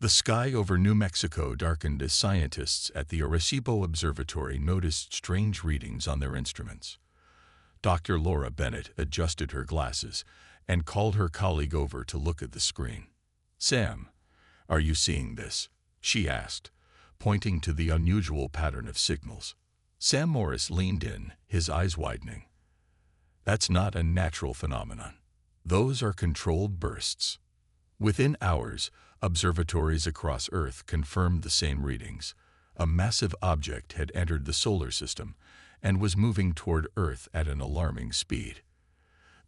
The sky over New Mexico darkened as scientists at the Arecibo Observatory noticed strange readings on their instruments. Dr. Laura Bennett adjusted her glasses and called her colleague over to look at the screen. "Sam, are you seeing this?" she asked, pointing to the unusual pattern of signals. Sam Morris leaned in, his eyes widening. "That's not a natural phenomenon. Those are controlled bursts." Within hours, observatories across Earth confirmed the same readings. A massive object had entered the solar system and was moving toward Earth at an alarming speed.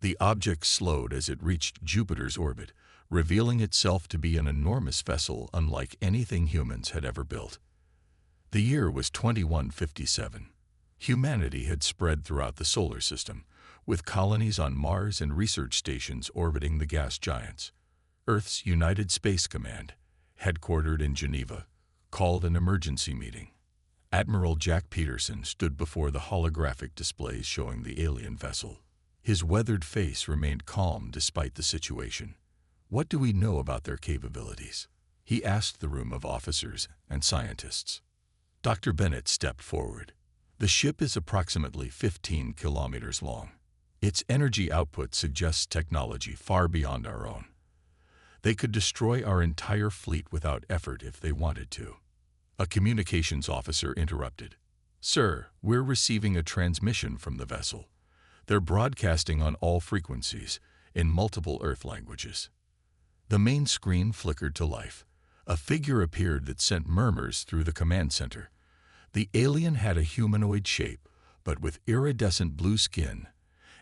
The object slowed as it reached Jupiter's orbit, revealing itself to be an enormous vessel unlike anything humans had ever built. The year was 2157. Humanity had spread throughout the solar system, with colonies on Mars and research stations orbiting the gas giants. Earth's United Space Command, headquartered in Geneva, called an emergency meeting. Admiral Jack Peterson stood before the holographic displays showing the alien vessel. His weathered face remained calm despite the situation. "What do we know about their capabilities?" he asked the room of officers and scientists. Dr. Bennett stepped forward. "The ship is approximately 15 kilometers long. Its energy output suggests technology far beyond our own. They could destroy our entire fleet without effort if they wanted to." A communications officer interrupted. "Sir, we're receiving a transmission from the vessel. They're broadcasting on all frequencies, in multiple Earth languages." The main screen flickered to life. A figure appeared that sent murmurs through the command center. The alien had a humanoid shape, but with iridescent blue skin,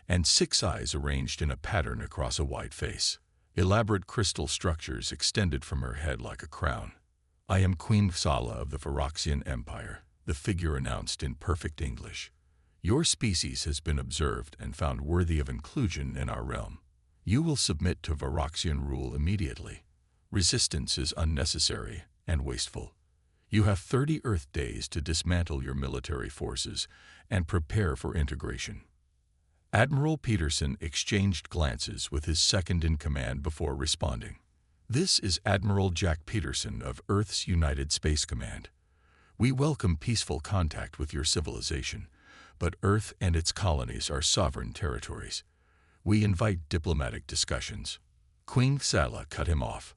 and 6 eyes arranged in a pattern across a wide face. Elaborate crystal structures extended from her head like a crown. "I am Queen Xala of the Varaxian Empire," the figure announced in perfect English. "Your species has been observed and found worthy of inclusion in our realm. You will submit to Varaxian rule immediately. Resistance is unnecessary and wasteful. You have 30 Earth days to dismantle your military forces and prepare for integration." Admiral Peterson exchanged glances with his second-in-command before responding. "This is Admiral Jack Peterson of Earth's United Space Command. We welcome peaceful contact with your civilization, but Earth and its colonies are sovereign territories. We invite diplomatic discussions." Queen Xala cut him off.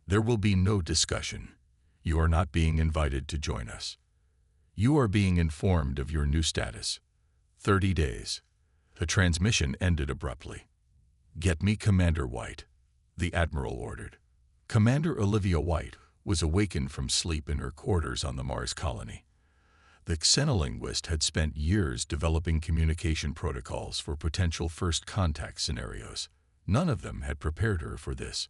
"There will be no discussion. You are not being invited to join us. You are being informed of your new status. 30 days. The transmission ended abruptly. "Get me Commander White," the Admiral ordered. Commander Olivia White was awakened from sleep in her quarters on the Mars colony. The xenolinguist had spent years developing communication protocols for potential first contact scenarios. None of them had prepared her for this.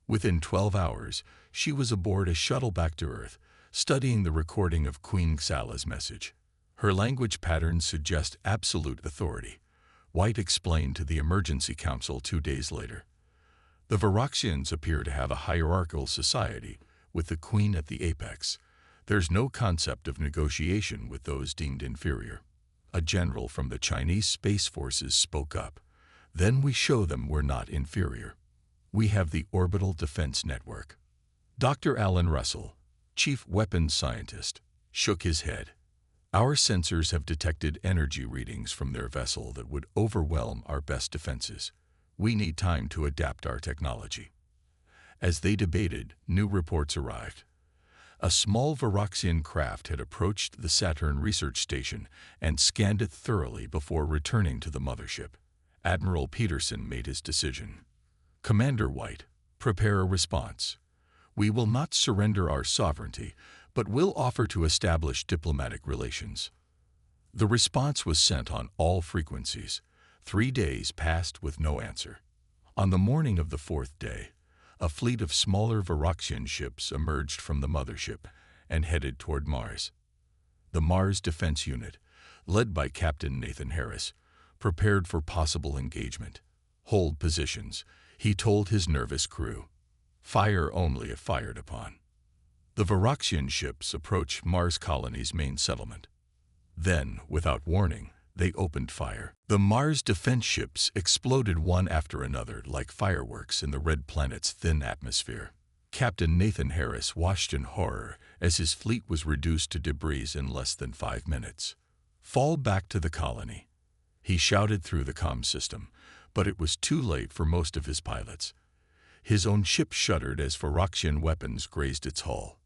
Within 12 hours, she was aboard a shuttle back to Earth, studying the recording of Queen Xala's message. Her language patterns suggest absolute authority, White explained to the Emergency Council 2 days later. The Varaxians appear to have a hierarchical society, with the Queen at the apex. There's no concept of negotiation with those deemed inferior. A general from the Chinese Space Forces spoke up. "Then we show them we're not inferior. We have the Orbital Defense Network." Dr. Alan Russell, Chief Weapons Scientist, shook his head. "Our sensors have detected energy readings from their vessel that would overwhelm our best defenses. We need time to adapt our technology." As they debated, new reports arrived. A small Varaxian craft had approached the Saturn research station and scanned it thoroughly before returning to the mothership. Admiral Peterson made his decision. "Commander White, prepare a response. We will not surrender our sovereignty, but will offer to establish diplomatic relations." The response was sent on all frequencies. 3 days passed with no answer. On the morning of the 4th day, a fleet of smaller Varaxian ships emerged from the mothership and headed toward Mars. The Mars Defense Unit, led by Captain Nathan Harris, prepared for possible engagement. "Hold positions," he told his nervous crew. "Fire only if fired upon." The Varaxian ships approached Mars colony's main settlement. Then, without warning, they opened fire. The Mars defense ships exploded one after another like fireworks in the red planet's thin atmosphere. Captain Nathan Harris watched in horror as his fleet was reduced to debris in less than 5 minutes. "Fall back to the colony," he shouted through the comm system, but it was too late for most of his pilots. His own ship shuddered as Varaxian weapons grazed its hull.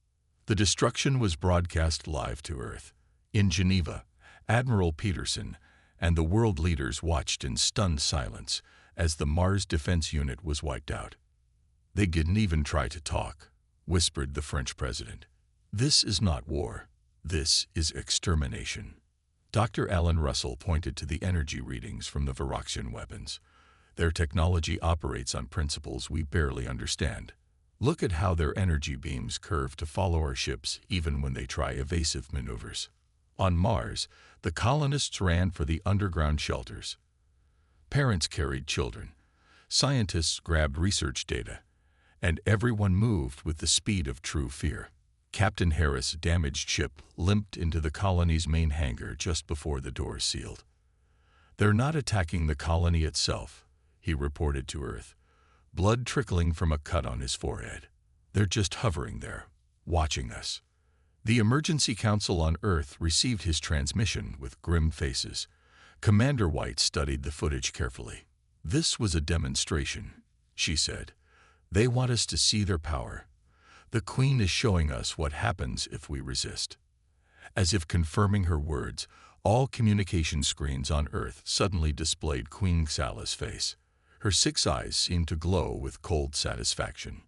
The destruction was broadcast live to Earth. In Geneva, Admiral Peterson and the world leaders watched in stunned silence as the Mars Defense Unit was wiped out. "They didn't even try to talk," whispered the French president. "This is not war. This is extermination." Dr. Alan Russell pointed to the energy readings from the Varaxian weapons. "Their technology operates on principles we barely understand. Look at how their energy beams curve to follow our ships even when they try evasive maneuvers." On Mars, the colonists ran for the underground shelters. Parents carried children. Scientists grabbed research data. And everyone moved with the speed of true fear. Captain Harris' damaged ship limped into the colony's main hangar just before the doors sealed. "They're not attacking the colony itself," he reported to Earth, blood trickling from a cut on his forehead. "They're just hovering there, watching us." The Emergency Council on Earth received his transmission with grim faces. Commander White studied the footage carefully. "This was a demonstration," she said. "They want us to see their power. The Queen is showing us what happens if we resist." As if confirming her words, all communication screens on Earth suddenly displayed Queen Xala's face. Her 6 eyes seemed to glow with cold satisfaction.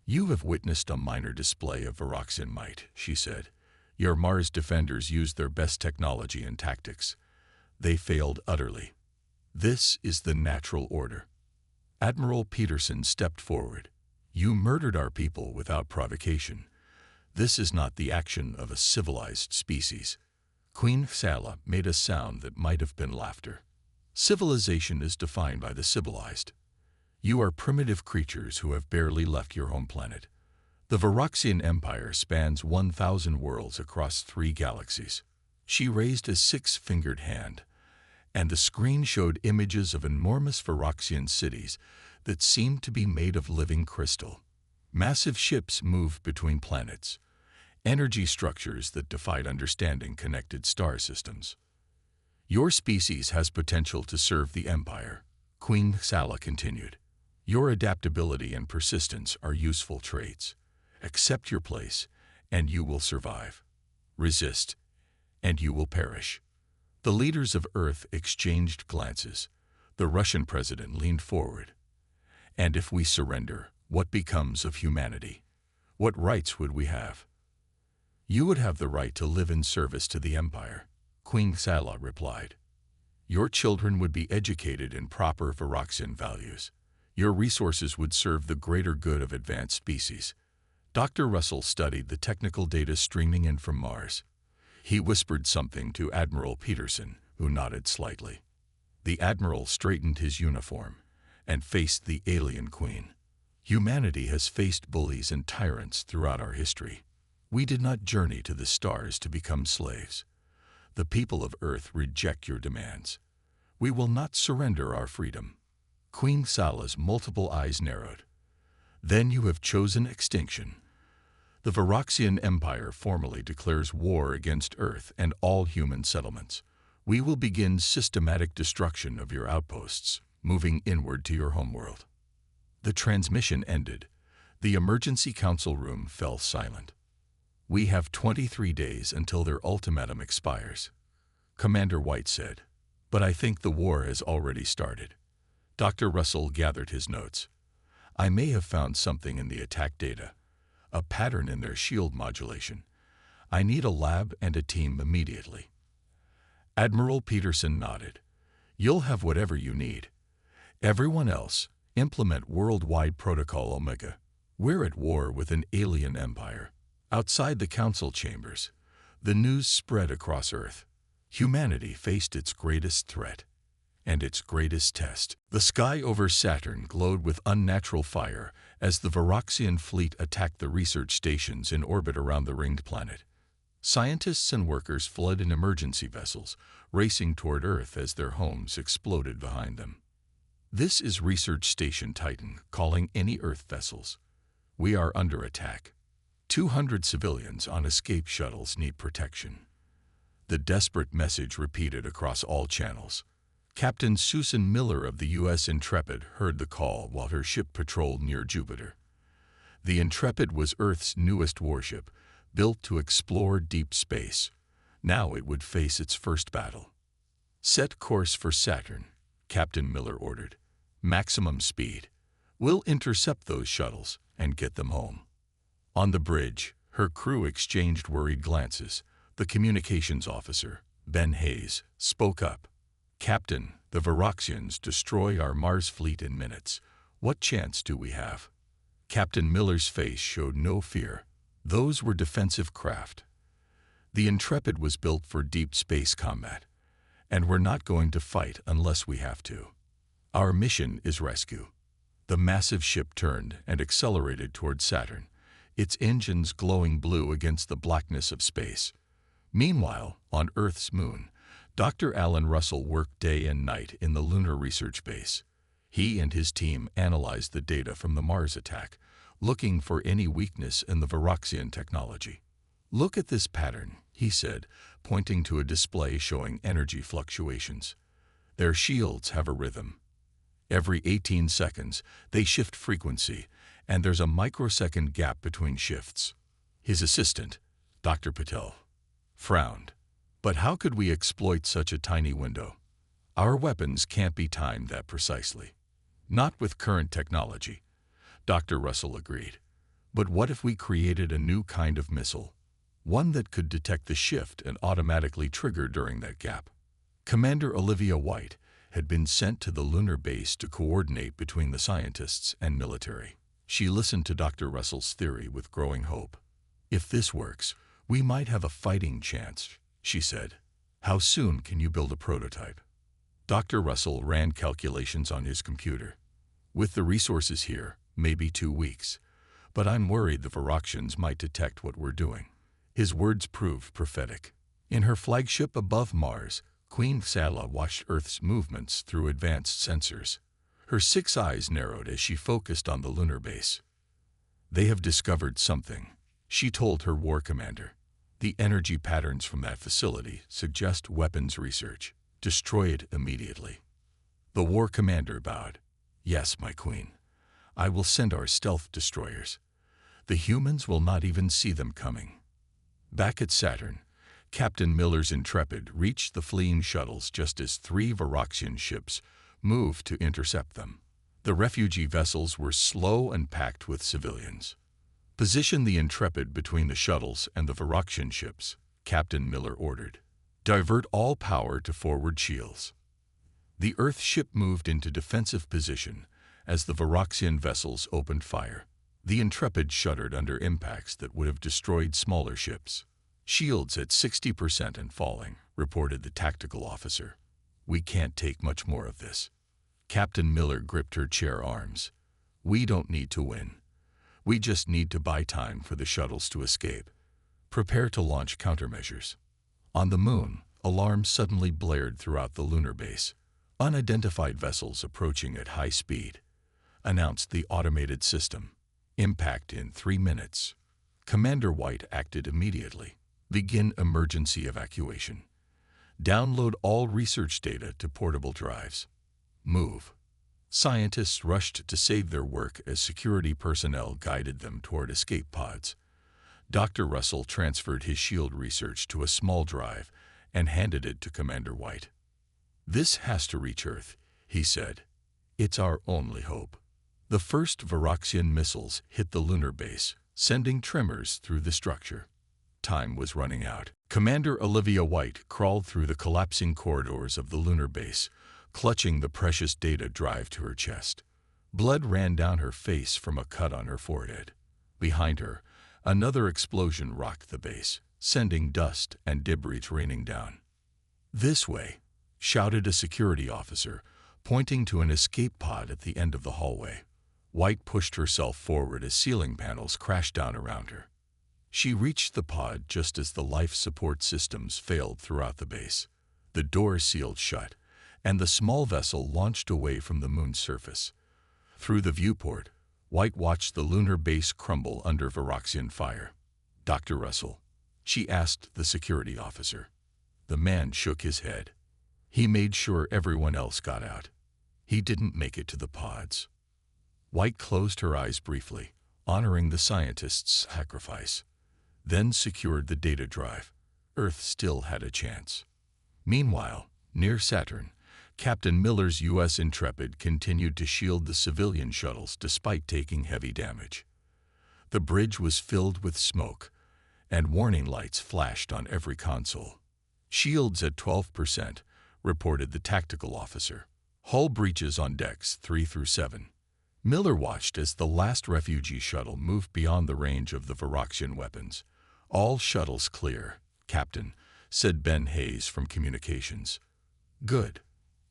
"You have witnessed a minor display of Varaxian might," she said. "Your Mars defenders used their best technology and tactics. They failed utterly. This is the natural order." Admiral Peterson stepped forward. "You murdered our people without provocation. This is not the action of a civilized species." Queen Xala made a sound that might have been laughter. "Civilization is defined by the civilized. You are primitive creatures who have barely left your home planet. The Varaxian Empire spans 1,000 worlds across 3 galaxies." She raised a 6-fingered hand, and the screen showed images of enormous Varaxian cities that seemed to be made of living crystal. Massive ships moved between planets. Energy structures that defied understanding connected star systems. "Your species has potential to serve the Empire," Queen Xala continued. "Your adaptability and persistence are useful traits. Accept your place, and you will survive. Resist, and you will perish." The leaders of Earth exchanged glances. The Russian president leaned forward. "And if we surrender, what becomes of humanity? What rights would we have?" "You would have the right to live in service to the Empire," Queen Xala replied. "Your children would be educated in proper Varaxian values. Your resources would serve the greater good of advanced species." Dr. Russell studied the technical data streaming in from Mars. He whispered something to Admiral Peterson, who nodded slightly. The Admiral straightened his uniform and faced the alien queen. "Humanity has faced bullies and tyrants throughout our history. We did not journey to the stars to become slaves. The people of Earth reject your demands. We will not surrender our freedom." Queen Xala's multiple eyes narrowed. "Then you have chosen extinction. The Varaxian Empire formally declares war against Earth and all human settlements. We will begin systematic destruction of your outposts, moving inward to your homeworld." The transmission ended. The Emergency Council room fell silent. "We have 23 days until their ultimatum expires," Commander White said. "But I think the war has already started." Dr. Russell gathered his notes. "I may have found something in the attack data, a pattern in their shield modulation. I need a lab and a team immediately." Admiral Peterson nodded. "You'll have whatever you need. Everyone else, implement Worldwide Protocol Omega. We're at war with an alien empire." Outside the council chambers, the news spread across Earth. Humanity faced its greatest threat and its greatest test. The sky over Saturn glowed with unnatural fire as the Varaxian fleet attacked the research stations in orbit around the ringed planet. Scientists and workers fled in emergency vessels, racing toward Earth as their homes exploded behind them. "This is Research Station Titan calling any Earth vessels. We are under attack. 200 civilians on escape shuttles need protection. The desperate message repeated across all channels. Captain Susan Miller of the U.S. Intrepid heard the call while her ship patrolled near Jupiter. The Intrepid was Earth's newest warship, built to explore deep space. Now it would face its first battle. "Set course for Saturn," Captain Miller ordered. "Maximum speed. We'll intercept those shuttles and get them home." On the bridge, her crew exchanged worried glances. The communications officer, Ben Hayes, spoke up. "Captain, the Varaxians destroy our Mars fleet in minutes. What chance do we have?" Captain Miller's face showed no fear. Those were defensive craft. The Intrepid was built for deep space combat, and we're not going to fight unless we have to. Our mission is rescue. The massive ship turned and accelerated toward Saturn, its engines glowing blue against the blackness of space. Meanwhile, on Earth's moon, Dr. Alan Russell worked day and night in the Lunar Research Base. He and his team analyzed the data from the Mars attack, looking for any weakness in the Varaxian technology. "Look at this pattern," he said, pointing to a display showing energy fluctuations. "Their shields have a rhythm. Every 18 seconds, they shift frequency, and there's a microsecond gap between shifts." His assistant, Dr. Patel, frowned. "But how could we exploit such a tiny window? Our weapons can't be timed that precisely." "Not with current technology," Dr. Russell agreed. "But what if we created a new kind of missile? One that could detect the shift and automatically trigger during that gap." Commander Olivia White had been sent to the lunar base to coordinate between the scientists and military. She listened to Dr. Russell's theory with growing hope. "If this works, we might have a fighting chance," she said. "How soon can you build a prototype?" Dr. Russell ran calculations on his computer. "With the resources here, maybe 2 weeks. But I'm worried the Varaxians might detect what we're doing." His words proved prophetic. In her flagship above Mars, Queen Sala watched Earth's movements through advanced sensors. Her 6 eyes narrowed as she focused on the lunar base. "They have discovered something," she told her war commander. "The energy patterns from that facility suggest weapons research. Destroy it immediately." The war commander bowed. "Yes, my queen. I will send our stealth destroyers. The humans will not even see them coming." Back at Saturn, Captain Miller's Intrepid reached the fleeing shuttles just as 3 Varaxian ships moved to intercept them. The refugee vessels were slow and packed with civilians. "Position the Intrepid between the shuttles and the Varaxian ships," Captain Miller ordered. "Divert all power to forward shields." The Earth ship moved into defensive position as the Varaxian vessels opened fire. The Intrepid shuddered under impacts that would have destroyed smaller ships. "Shields at 60% and falling," reported the tactical officer. "We can't take much more of this." Captain Miller gripped her chair arms. "We don't need to win. We just need to buy time for the shuttles to escape. Prepare to launch countermeasures." On the moon, alarms suddenly blared throughout the lunar base. "Unidentified vessels approaching at high speed," announced the automated system. "Impact in 3 minutes." Commander White acted immediately. "Begin emergency evacuation. Download all research data to portable drives. Move." Scientists rushed to save their work as security personnel guided them toward escape pods. Dr. Russell transferred his shield research to a small drive and handed it to Commander White. "This has to reach Earth," he said. "It's our only hope." The first Varaxian missiles hit the lunar base, sending tremors through the structure. Time was running out. Commander Olivia White crawled through the collapsing corridors of the lunar base, clutching the precious data drive to her chest. Blood ran down her face from a cut on her forehead. Behind her, another explosion rocked the base, sending dust and debris raining down. "This way," shouted a security officer, pointing to an escape pod at the end of the hallway. White pushed herself forward as ceiling panels crashed down around her. She reached the pod just as the life support systems failed throughout the base. The door sealed shut, and the small vessel launched away from the moon's surface. Through the viewport, White watched the lunar base crumble under Varaxian fire. "Dr. Russell," she asked the security officer. The man shook his head. "He made sure everyone else got out. He didn't make it to the pods." White closed her eyes briefly, honoring the scientist's sacrifice, then secured the data drive. Earth still had a chance. Meanwhile, near Saturn, Captain Miller's U.S. Intrepid continued to shield the civilian shuttles despite taking heavy damage. The bridge was filled with smoke, and warning lights flashed on every console. "Shields at 12%, reported the tactical officer. "Hull breaches on decks 3 through 7. Miller watched as the last refugee shuttle moved beyond the range of the Varaxian weapons. "All shuttles clear, Captain," said Ben Hayes from communications. "Good.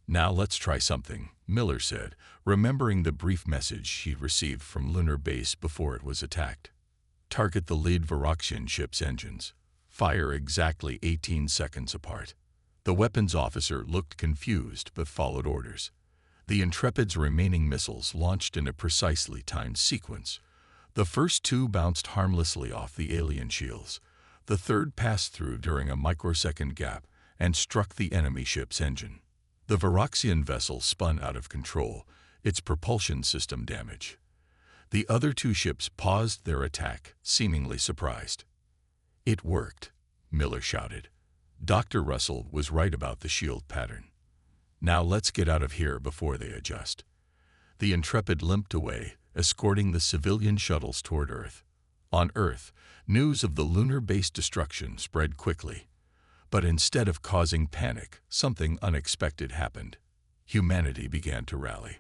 Now let's try something," Miller said, remembering the brief message he'd received from Lunar Base before it was attacked. "Target the lead Varaxian ship's engines. Fire exactly 18 seconds apart." The weapons officer looked confused but followed orders. The Intrepid's remaining missiles launched in a precisely timed sequence. The first 2 bounced harmlessly off the alien shields. The third passed through during a microsecond gap and struck the enemy ship's engine. The Varaxian vessel spun out of control, its propulsion system damaged. The other 2 ships paused their attack, seemingly surprised. "It worked," Miller shouted. Dr. Russell was right about the shield pattern. "Now let's get out of here before they adjust." The Intrepid limped away, escorting the civilian shuttles toward Earth. On Earth, news of the lunar base destruction spread quickly. But instead of causing panic, something unexpected happened. Humanity began to rally.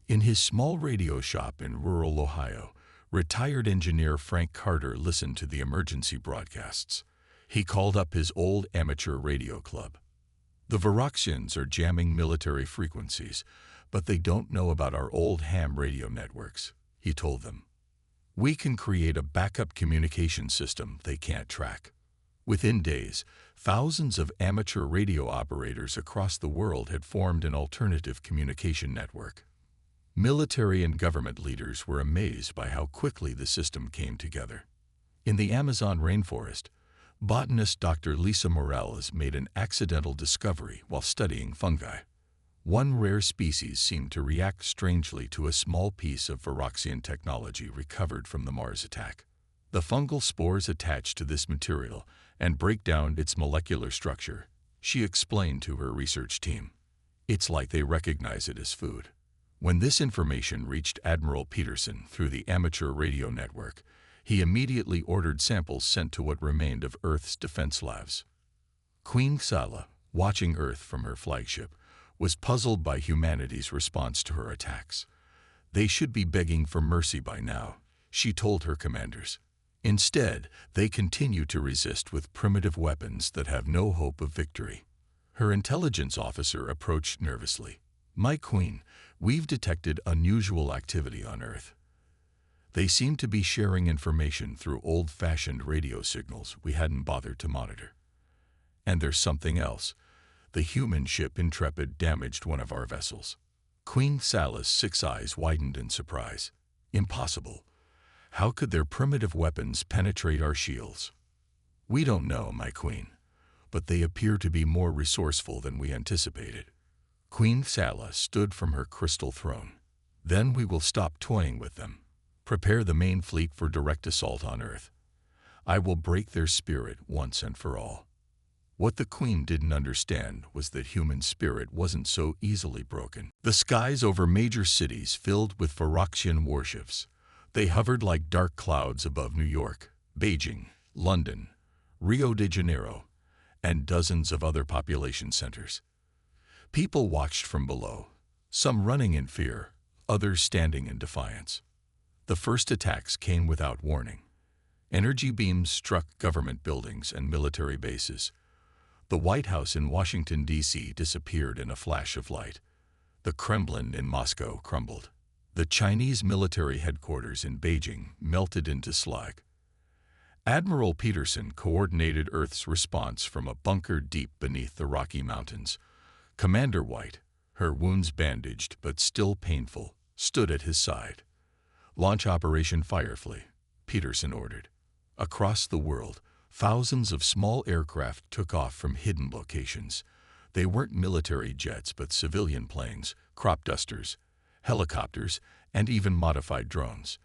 In his small radio shop in rural Ohio, retired engineer Frank Carter listened to the emergency broadcasts. He called up his old amateur radio club. "The Varaxians are jamming military frequencies, but they don't know about our old ham radio networks," he told them. "We can create a backup communication system they can't track." Within days, thousands of amateur radio operators across the world had formed an alternative communication network. Military and government leaders were amazed by how quickly the system came together. In the Amazon rainforest, botanist Dr. Lisa Morales made an accidental discovery while studying fungi. One rare species seemed to react strangely to a small piece of Varaxian technology recovered from the Mars attack. The fungal spores attach to this material and break down its molecular structure, she explained to her research team. "It's like they recognize it as food." When this information reached Admiral Peterson through the amateur radio network, he immediately ordered samples sent to what remained of Earth's defense labs. Queen Sala, watching Earth from her flagship, was puzzled by humanity's response to her attacks. "They should be begging for mercy by now," she told her commanders. "Instead, they continue to resist with primitive weapons that have no hope of victory." Her intelligence officer approached nervously. "My queen, we've detected unusual activity on Earth. They seem to be sharing information through old-fashioned radio signals we hadn't bothered to monitor. And there's something else. The human ship Intrepid damaged one of our vessels." Queen Sala's 6 eyes widened in surprise. "Impossible. How could their primitive weapons penetrate our shields?" "We don't know, my queen, but they appear to be more resourceful than we anticipated." Queen Sala stood from her crystal throne. "Then we will stop toying with them. Prepare the main fleet for direct assault on Earth. I will break their spirit once and for all." What the Queen didn't understand was that human spirit wasn't so easily broken. The skies over major cities filled with Varaxian warships. They hovered like dark clouds above New York, Beijing, London, Rio de Janeiro, and dozens of other population centers. People watched from below, some running in fear, others standing in defiance. The first attacks came without warning. Energy beams struck government buildings and military bases. The White House in Washington, D.C. disappeared in a flash of light. The Kremlin in Moscow crumbled. The Chinese military headquarters in Beijing melted into slag. Admiral Peterson coordinated Earth's response from a bunker deep beneath the Rocky Mountains. Commander White, her wounds bandaged but still painful, stood at his side. "Launch Operation Firefly," Peterson ordered. Across the world, thousands of small aircraft took off from hidden locations. They weren't military jets but civilian planes, crop dusters, helicopters, and even modified drones.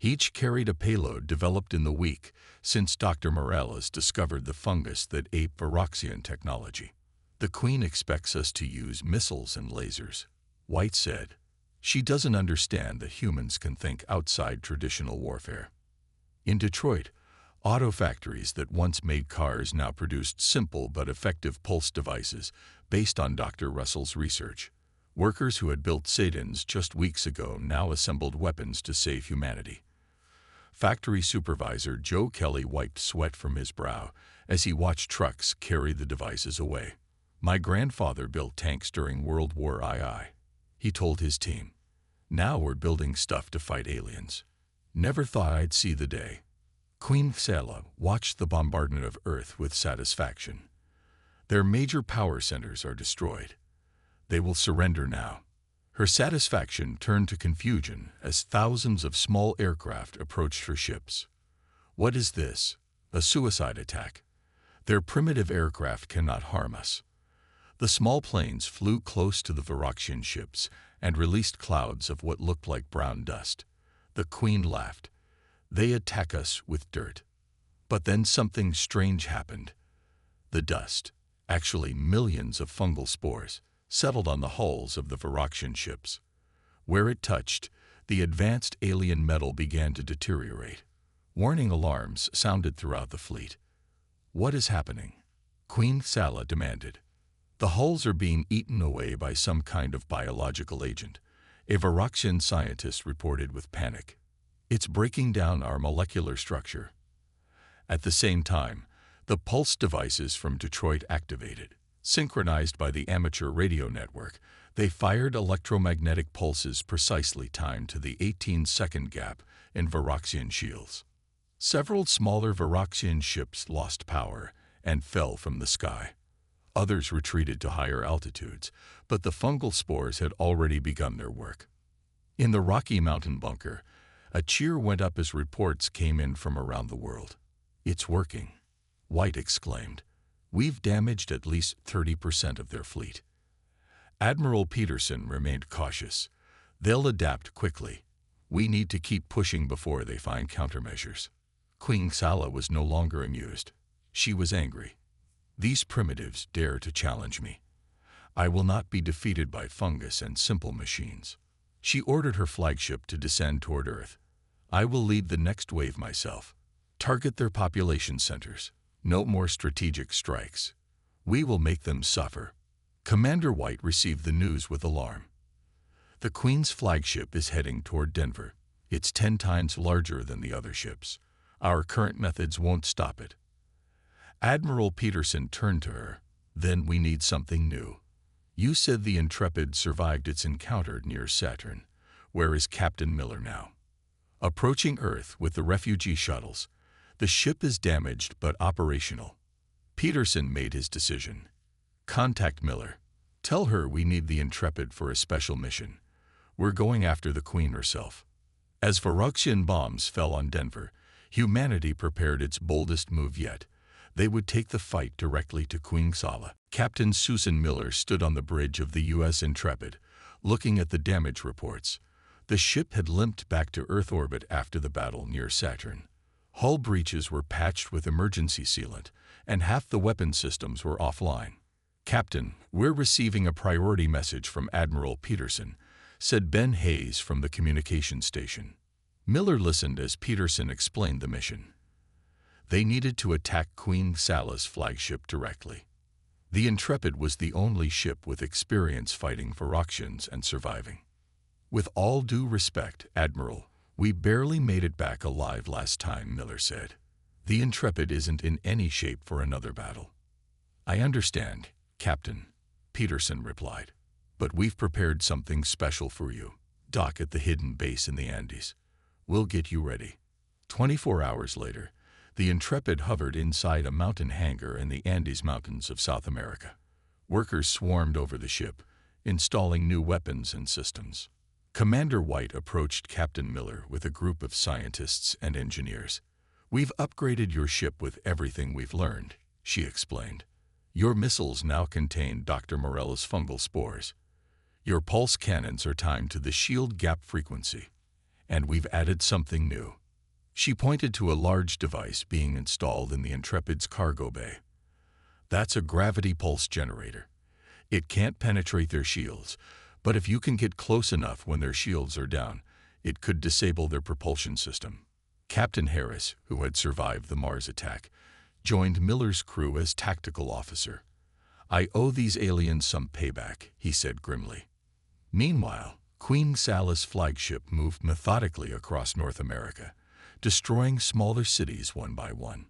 Each carried a payload developed in the week since Dr. Morales discovered the fungus that ate Varaxian technology. "The Queen expects us to use missiles and lasers," White said. "She doesn't understand that humans can think outside traditional warfare." In Detroit, auto factories that once made cars now produced simple but effective pulse devices based on Dr. Russell's research. Workers who had built sedans just weeks ago now assembled weapons to save humanity. Factory supervisor Joe Kelly wiped sweat from his brow as he watched trucks carry the devices away. "My grandfather built tanks during World War II," he told his team. "Now we're building stuff to fight aliens. Never thought I'd see the day." Queen Sala watched the bombardment of Earth with satisfaction. Their major power centers are destroyed. They will surrender now. Her satisfaction turned to confusion as thousands of small aircraft approached her ships. "What is this? A suicide attack? Their primitive aircraft cannot harm us." The small planes flew close to the Varaxian ships and released clouds of what looked like brown dust. The Queen laughed. "They attack us with dirt." But then something strange happened. The dust, actually millions of fungal spores, settled on the hulls of the Varaxian ships. Where it touched, the advanced alien metal began to deteriorate. Warning alarms sounded throughout the fleet. "What is happening?" Queen Sala demanded. "The hulls are being eaten away by some kind of biological agent," a Varaxian scientist reported with panic. "It's breaking down our molecular structure." At the same time, the pulse devices from Detroit activated. Synchronized by the amateur radio network, they fired electromagnetic pulses precisely timed to the 18-second gap in Varaxian shields. Several smaller Varaxian ships lost power and fell from the sky. Others retreated to higher altitudes, but the fungal spores had already begun their work. In the Rocky Mountain bunker, a cheer went up as reports came in from around the world. "It's working," White exclaimed. "We've damaged at least 30% of their fleet." Admiral Peterson remained cautious. "They'll adapt quickly. We need to keep pushing before they find countermeasures." Queen Sala was no longer amused. She was angry. "These primitives dare to challenge me. I will not be defeated by fungus and simple machines." She ordered her flagship to descend toward Earth. "I will lead the next wave myself. Target their population centers. No more strategic strikes. We will make them suffer." Commander White received the news with alarm. "The Queen's flagship is heading toward Denver. It's 10 times larger than the other ships. Our current methods won't stop it." Admiral Peterson turned to her. "Then we need something new. You said the Intrepid survived its encounter near Saturn. Where is Captain Miller now?" "Approaching Earth with the refugee shuttles. The ship is damaged but operational." Peterson made his decision. "Contact Miller. Tell her we need the Intrepid for a special mission. We're going after the Queen herself." As Varaxian bombs fell on Denver, humanity prepared its boldest move yet. They would take the fight directly to Queen Sala. Captain Susan Miller stood on the bridge of the U.S. Intrepid, looking at the damage reports. The ship had limped back to Earth orbit after the battle near Saturn. Hull breaches were patched with emergency sealant, and half the weapon systems were offline. "Captain, we're receiving a priority message from Admiral Peterson," said Ben Hayes from the communication station. Miller listened as Peterson explained the mission. They needed to attack Queen Sala's flagship directly. The Intrepid was the only ship with experience fighting Varaxians and surviving. "With all due respect, Admiral, we barely made it back alive last time," Miller said. "The Intrepid isn't in any shape for another battle." "I understand, Captain," Peterson replied. "But we've prepared something special for you. Dock at the hidden base in the Andes. We'll get you ready." 24 hours later, the Intrepid hovered inside a mountain hangar in the Andes Mountains of South America. Workers swarmed over the ship, installing new weapons and systems. Commander White approached Captain Miller with a group of scientists and engineers. "We've upgraded your ship with everything we've learned," she explained. "Your missiles now contain Dr. Morella's fungal spores. Your pulse cannons are timed to the shield gap frequency. And we've added something new." She pointed to a large device being installed in the Intrepid's cargo bay. "That's a gravity pulse generator. It can't penetrate their shields, but if you can get close enough when their shields are down, it could disable their propulsion system." Captain Harris, who had survived the Mars attack, joined Miller's crew as tactical officer. "I owe these aliens some payback," he said grimly. Meanwhile, Queen Salah's flagship moved methodically across North America, destroying smaller cities one by one.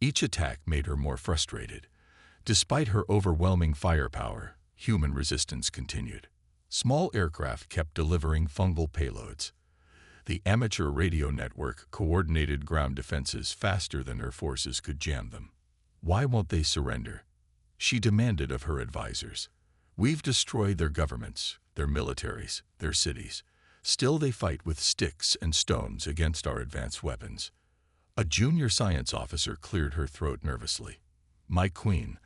Each attack made her more frustrated. Despite her overwhelming firepower, human resistance continued. Small aircraft kept delivering fungal payloads. The amateur radio network coordinated ground defenses faster than her forces could jam them. "Why won't they surrender?" she demanded of her advisors. "We've destroyed their governments, their militaries, their cities. Still they fight with sticks and stones against our advanced weapons." A junior science officer cleared her throat nervously. "My queen,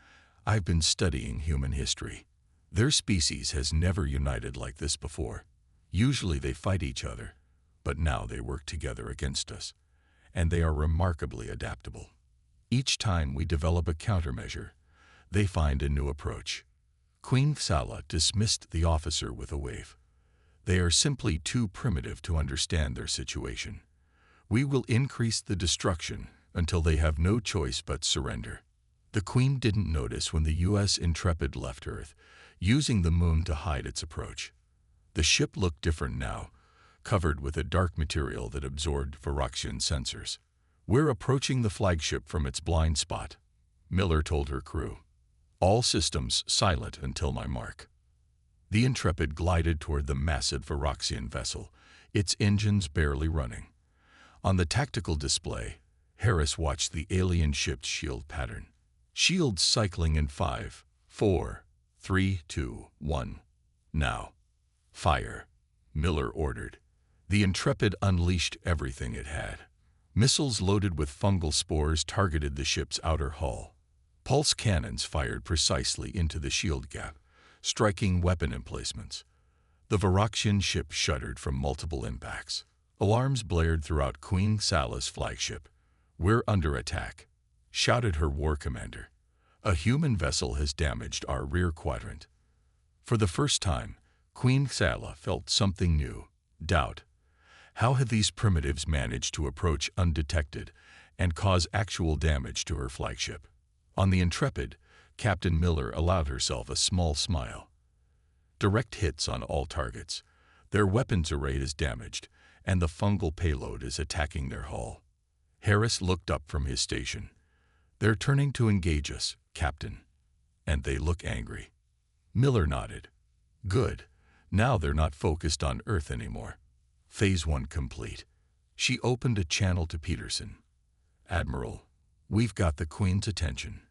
I've been studying human history. Their species has never united like this before. Usually they fight each other, but now they work together against us, and they are remarkably adaptable. Each time we develop a countermeasure, they find a new approach." Queen Salah dismissed the officer with a wave. "They are simply too primitive to understand their situation. We will increase the destruction until they have no choice but surrender." The Queen didn't notice when the U.S. Intrepid left Earth, using the moon to hide its approach. The ship looked different now, covered with a dark material that absorbed Varaxian sensors. "We're approaching the flagship from its blind spot," Miller told her crew. "All systems silent until my mark." The Intrepid glided toward the massive Varaxian vessel, its engines barely running. On the tactical display, Harris watched the alien ship's shield pattern. Shields cycling in 5, 4, 3, 2, 1. "Now, fire," Miller ordered. The Intrepid unleashed everything it had. Missiles loaded with fungal spores targeted the ship's outer hull. Pulse cannons fired precisely into the shield gap, striking weapon emplacements. The Varaxian ship shuddered from multiple impacts. Alarms blared throughout Queen Salah's flagship. "We're under attack," shouted her war commander. "A human vessel has damaged our rear quadrant." For the first time, Queen Salah felt something new: doubt. How had these primitives managed to approach undetected and cause actual damage to her flagship? On the Intrepid, Captain Miller allowed herself a small smile. "Direct hits on all targets. Their weapons array is damaged, and the fungal payload is attacking their hull." Harris looked up from his station. "They're turning to engage us, Captain. And they look angry." Miller nodded. "Good. Now they're not focused on Earth anymore." Phase 1 complete. She opened a channel to Peterson. "Admiral, we've got the Queen's attention.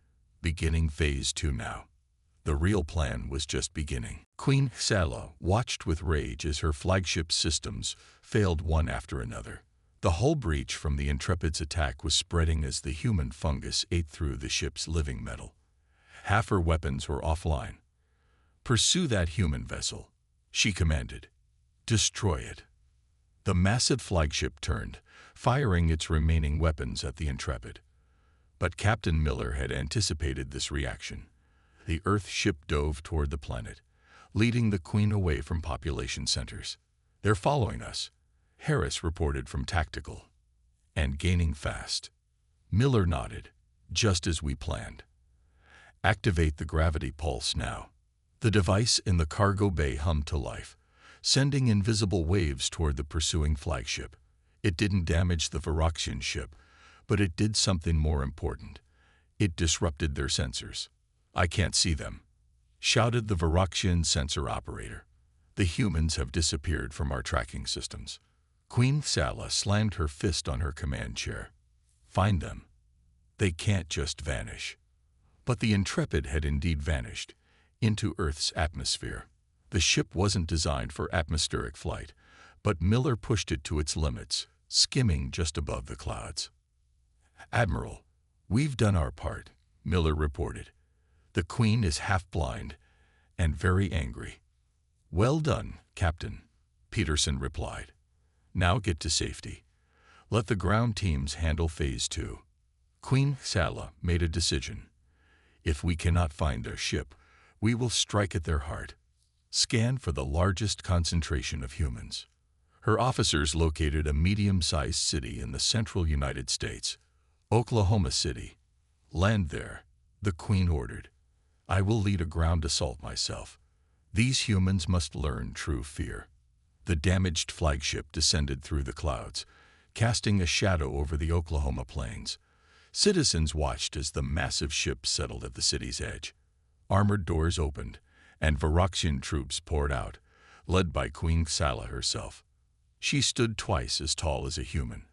Beginning Phase 2 now." The real plan was just beginning. Queen Salah watched with rage as her flagship systems failed one after another. The hull breach from the Intrepid's attack was spreading as the human fungus ate through the ship's living metal. Half her weapons were offline. "Pursue that human vessel," she commanded. "Destroy it." The massive flagship turned, firing its remaining weapons at the Intrepid. But Captain Miller had anticipated this reaction. The Earth ship dove toward the planet, leading the Queen away from population centers. "They're following us," Harris reported from Tactical. "And gaining fast." Miller nodded. "Just as we planned." "Activate the gravity pulse now." The device in the cargo bay hummed to life, sending invisible waves toward the pursuing flagship. It didn't damage the Varaxian ship, but it did something more important. It disrupted their sensors. "I can't see them," shouted the Varaxian sensor operator. "The humans have disappeared from our tracking systems." Queen Salah slammed her fist on her command chair. "Find them. They can't just vanish." But the Intrepid had indeed vanished into Earth's atmosphere. The ship wasn't designed for atmospheric flight, but Miller pushed it to its limits, skimming just above the clouds. "Admiral, we've done our part," Miller reported. "The Queen is half-blind and very angry." "Well done, Captain," Peterson replied. "Now get to safety. Let the ground teams handle Phase 2. Queen Sala made a decision. If we cannot find their ship, we will strike at their heart. Scan for the largest concentration of humans." Her officers located a medium-sized city in the central United States, Oklahoma City. "Land there," the Queen ordered. "I will lead a ground assault myself. These humans must learn true fear." The damaged flagship descended through the clouds, casting a shadow over the Oklahoma plains. Citizens watched as the massive ship settled at the city's edge. Armored doors opened, and Varaxian troops poured out, led by Queen Sala herself. She stood twice as tall as a human,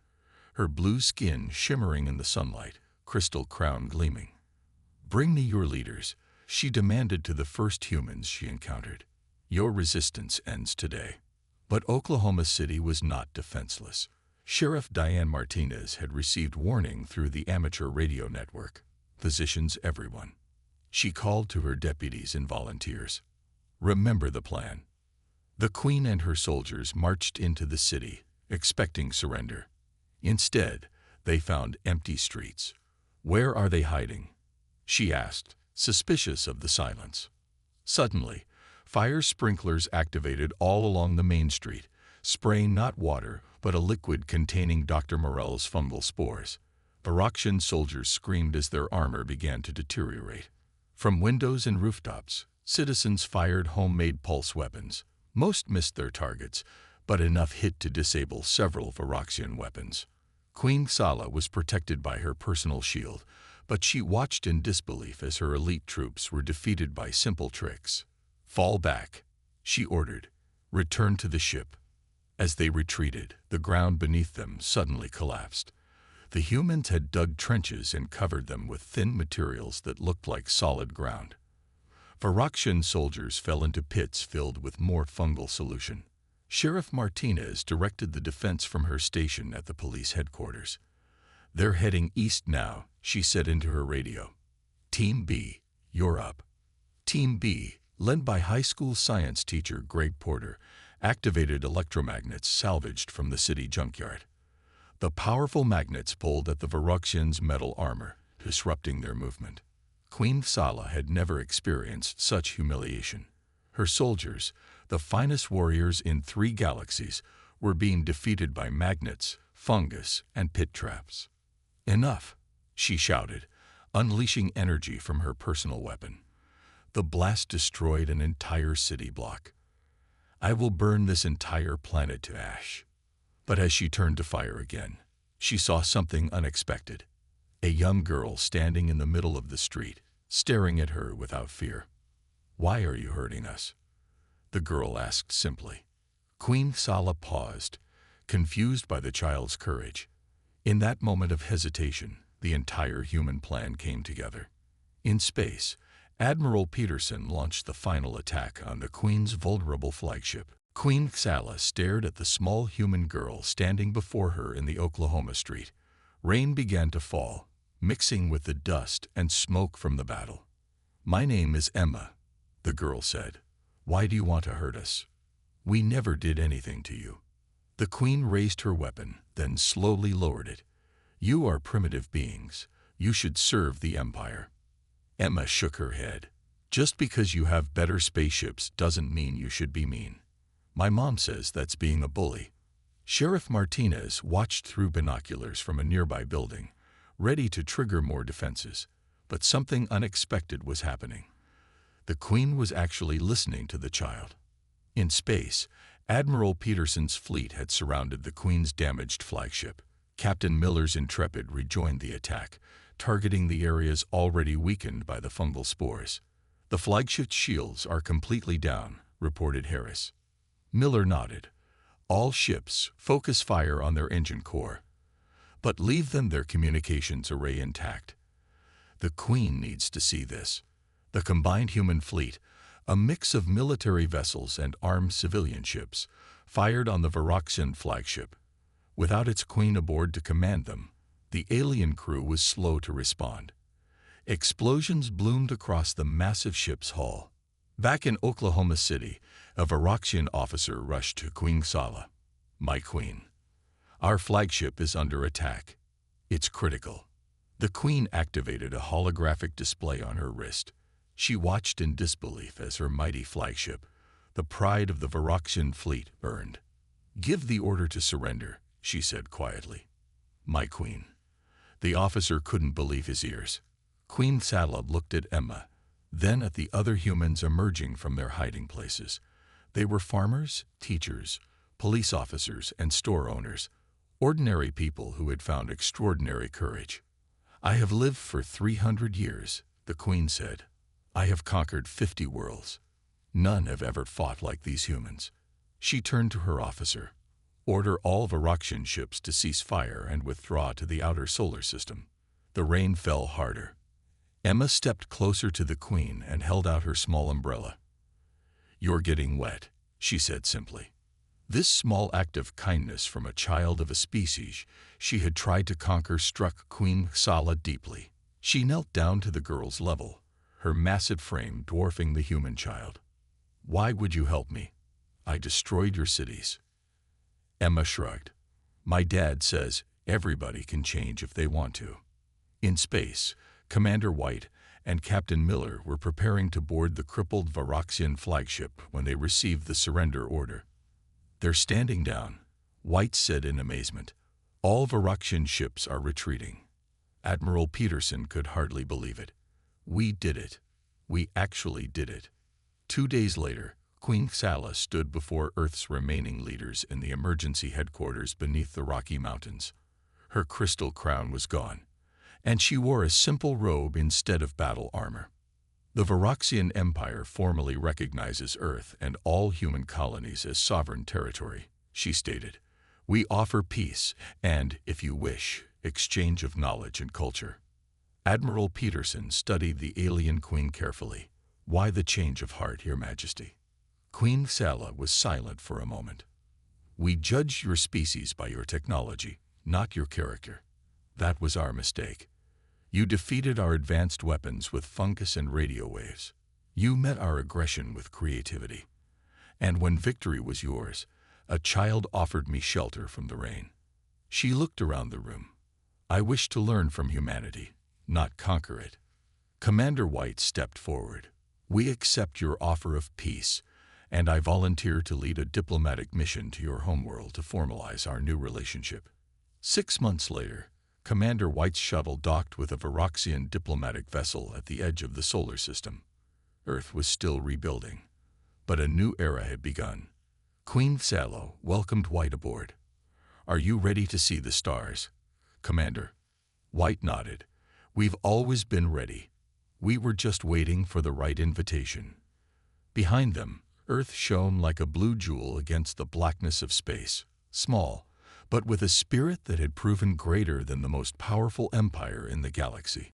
her blue skin shimmering in the sunlight, crystal crown gleaming. "Bring me your leaders," she demanded to the first humans she encountered. "Your resistance ends today." But Oklahoma City was not defenseless. Sheriff Diane Martinez had received warning through the amateur radio network. "Positions everyone." She called to her deputies and volunteers. "Remember the plan." The Queen and her soldiers marched into the city, expecting surrender. Instead, they found empty streets. "Where are they hiding?" she asked, suspicious of the silence. Suddenly, fire sprinklers activated all along the main street, spraying not water, but a liquid containing Dr. Morell's fungal spores. Varaxian soldiers screamed as their armor began to deteriorate. From windows and rooftops, citizens fired homemade pulse weapons. Most missed their targets, but enough hit to disable several Varaxian weapons. Queen Sala was protected by her personal shield, but she watched in disbelief as her elite troops were defeated by simple tricks. "Fall back," she ordered. "Return to the ship." As they retreated, the ground beneath them suddenly collapsed. The humans had dug trenches and covered them with thin materials that looked like solid ground. Varaxian soldiers fell into pits filled with more fungal solution. Sheriff Martinez directed the defense from her station at the police headquarters. "They're heading east now," she said into her radio. "Team B, you're up." Team B, led by high school science teacher Greg Porter, activated electromagnets salvaged from the city junkyard. The powerful magnets pulled at the Varaxians' metal armor, disrupting their movement. Queen Sala had never experienced such humiliation. Her soldiers, the finest warriors in 3 galaxies, were being defeated by magnets, fungus, and pit traps. "Enough," she shouted, unleashing energy from her personal weapon. The blast destroyed an entire city block. "I will burn this entire planet to ash." But as she turned to fire again, she saw something unexpected. A young girl standing in the middle of the street, staring at her without fear. "Why are you hurting us?" the girl asked simply. Queen Sala paused, confused by the child's courage. In that moment of hesitation, the entire human plan came together. In space, Admiral Peterson launched the final attack on the Queen's vulnerable flagship. Queen Sala stared at the small human girl standing before her in the Oklahoma street. Rain began to fall, mixing with the dust and smoke from the battle. "My name is Emma," the girl said. "Why do you want to hurt us? We never did anything to you." The Queen raised her weapon, then slowly lowered it. "You are primitive beings. You should serve the Empire." Emma shook her head. "Just because you have better spaceships doesn't mean you should be mean. My mom says that's being a bully." Sheriff Martinez watched through binoculars from a nearby building, ready to trigger more defenses, but something unexpected was happening. The Queen was actually listening to the child. In space, Admiral Peterson's fleet had surrounded the Queen's damaged flagship. Captain Miller's Intrepid rejoined the attack, targeting the areas already weakened by the fungal spores. "The flagship's shields are completely down," reported Harris. Miller nodded. "All ships focus fire on their engine core, but leave them their communications array intact. The Queen needs to see this." The combined human fleet, A mix of military vessels and armed civilian ships fired on the Varaxian flagship. Without its queen aboard to command them, the alien crew was slow to respond. Explosions bloomed across the massive ship's hull. Back in Oklahoma City, a Varaxian officer rushed to Queen Sala. "My queen, our flagship is under attack. It's critical." The queen activated a holographic display on her wrist. She watched in disbelief as her mighty flagship, the pride of the Varaxian fleet, burned. "Give the order to surrender," she said quietly. "My queen." The officer couldn't believe his ears. Queen Sala looked at Emma, then at the other humans emerging from their hiding places. They were farmers, teachers, police officers, and store owners, ordinary people who had found extraordinary courage. "I have lived for 300 years, the queen said. "I have conquered 50 worlds. None have ever fought like these humans." She turned to her officer. "Order all Varaxian ships to cease fire and withdraw to the outer solar system." The rain fell harder. Emma stepped closer to the queen and held out her small umbrella. "You're getting wet," she said simply. This small act of kindness from a child of a species she had tried to conquer struck Queen Sala deeply. She knelt down to the girl's level, her massive frame dwarfing the human child. "Why would you help me? I destroyed your cities." Emma shrugged. "My dad says everybody can change if they want to." In space, Commander White and Captain Miller were preparing to board the crippled Varaxian flagship when they received the surrender order. "They're standing down," White said in amazement. "All Varaxian ships are retreating." Admiral Peterson could hardly believe it. "We did it. We actually did it." 2 days later, Queen Sala stood before Earth's remaining leaders in the emergency headquarters beneath the Rocky Mountains. Her crystal crown was gone, and she wore a simple robe instead of battle armor. "The Varaxian Empire formally recognizes Earth and all human colonies as sovereign territory," she stated. "We offer peace and, if you wish, exchange of knowledge and culture." Admiral Peterson studied the alien queen carefully. "Why the change of heart, Your Majesty?" Queen Sala was silent for a moment. "We judged your species by your technology, not your character. That was our mistake. You defeated our advanced weapons with fungus and radio waves. You met our aggression with creativity. And when victory was yours, a child offered me shelter from the rain." She looked around the room. "I wish to learn from humanity, not conquer it." Commander White stepped forward. "We accept your offer of peace, and I volunteer to lead a diplomatic mission to your homeworld to formalize our new relationship." 6 months later, Commander White's shuttle docked with a Varaxian diplomatic vessel at the edge of the solar system. Earth was still rebuilding, but a new era had begun. Queen Sala welcomed White aboard. "Are you ready to see the stars?" "Commander." White nodded. "We've always been ready. We were just waiting for the right invitation." Behind them, Earth shone like a blue jewel against the blackness of space, small, but with a spirit that had proven greater than the most powerful empire in the galaxy.